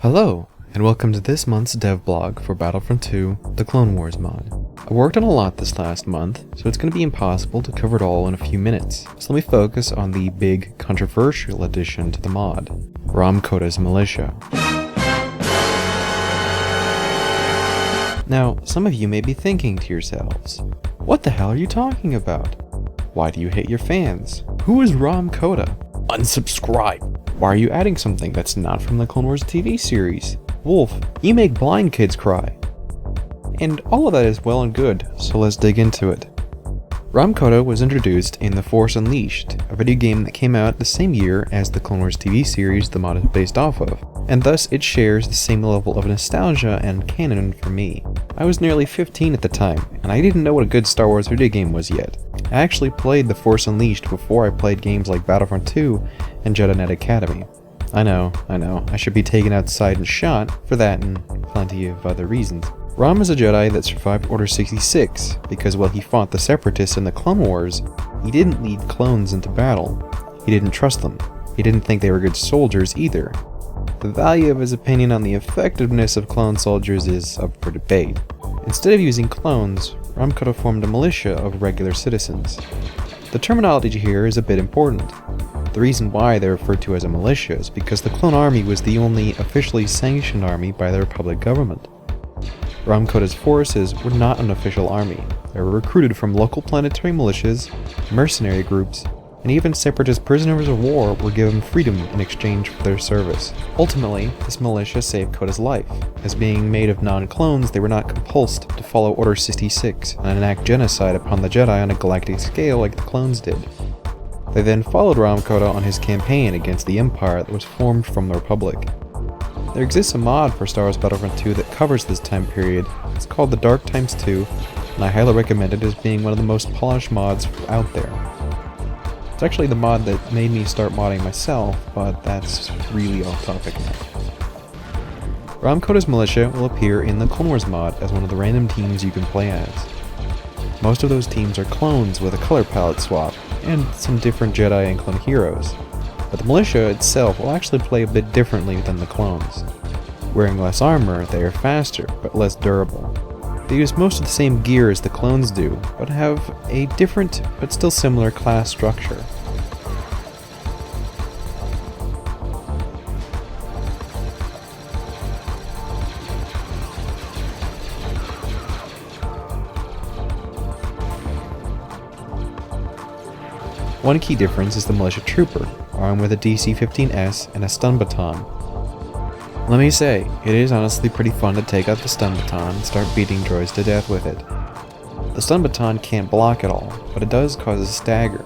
Hello, and welcome to this month's dev blog for Battlefront 2, the Clone Wars mod. I worked on a lot this last month, so it's going to be impossible to cover it all in a few minutes, so let me focus on the big, controversial addition to the mod, Coda's Militia. Now, some of you may be thinking to yourselves, what the hell are you talking about? Why do you hate your fans? Who is Coda? Unsubscribe! Why are you adding something that's not from the Clone Wars TV series? Wolf, you make blind kids cry. And all of that is well and good, so let's dig into it. Coda was introduced in The Force Unleashed, a video game that came out the same year as the Clone Wars TV series the mod is based off of, and thus it shares the same level of nostalgia and canon for me. I was nearly 15 at the time, and I didn't know what a good Star Wars video game was yet. I actually played The Force Unleashed before I played games like Battlefront 2 and Jedi Knight Academy. I know, I should be taken outside and shot for that and plenty of other reasons. Rom is a Jedi that survived Order 66, because while he fought the Separatists in the Clone Wars, he didn't lead clones into battle. He didn't trust them. He didn't think they were good soldiers either. The value of his opinion on the effectiveness of clone soldiers is up for debate. Instead of using clones, Coda formed a militia of regular citizens. The terminology here is a bit important. The reason why they're referred to as a militia is because the Clone Army was the only officially sanctioned army by the Republic government. Coda's forces were not an official army. They were recruited from local planetary militias, mercenary groups, and even separatist prisoners of war were given freedom in exchange for their service. Ultimately, this militia saved Coda's life. As being made of non-clones, they were not compulsed to follow Order 66 and enact genocide upon the Jedi on a galactic scale like the clones did. They then followed Coda on his campaign against the Empire that was formed from the Republic. There exists a mod for Star Wars Battlefront 2 that covers this time period. It's called the Dark Times 2, and I highly recommend it as being one of the most polished mods out there. It's actually the mod that made me start modding myself, but that's really off topic now. Coda's Militia will appear in the Clone Wars mod as one of the random teams you can play as. Most of those teams are clones with a color palette swap, and some different Jedi and clone heroes. But the militia itself will actually play a bit differently than the clones. Wearing less armor, they are faster, but less durable. They use most of the same gear as the clones do, but have a different, but still similar class structure. One key difference is the militia trooper, armed with a DC-15S and a stun baton. Let me say, it is honestly pretty fun to take out the stun baton and start beating droids to death with it. The stun baton can't block at all, but it does cause a stagger.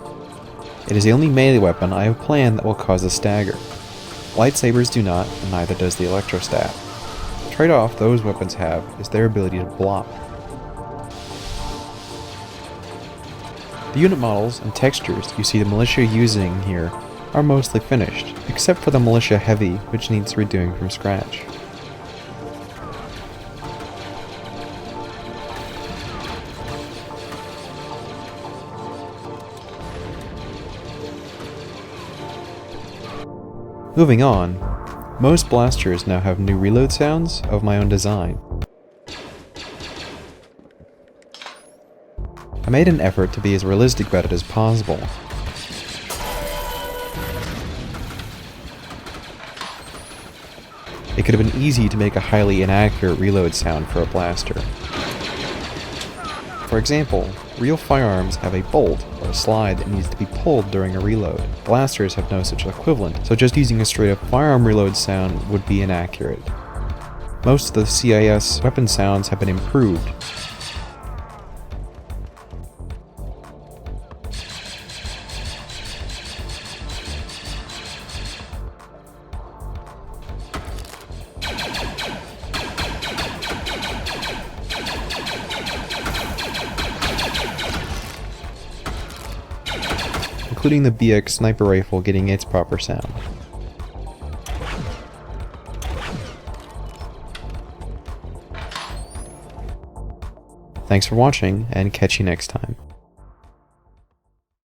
It is the only melee weapon I have planned that will cause a stagger. Lightsabers do not, and neither does the electro staff. The trade-off those weapons have is their ability to block. The unit models and textures you see the militia using here are mostly finished, except for the Militia Heavy, which needs redoing from scratch. Moving on, most blasters now have new reload sounds of my own design. I made an effort to be as realistic about it as possible. It could have been easy to make a highly inaccurate reload sound for a blaster. For example, real firearms have a bolt or a slide that needs to be pulled during a reload. Blasters have no such equivalent, so just using a straight up firearm reload sound would be inaccurate. Most of the CIS weapon sounds have been improved. Including the BX sniper rifle getting its proper sound. Thanks for watching, and catch you next time.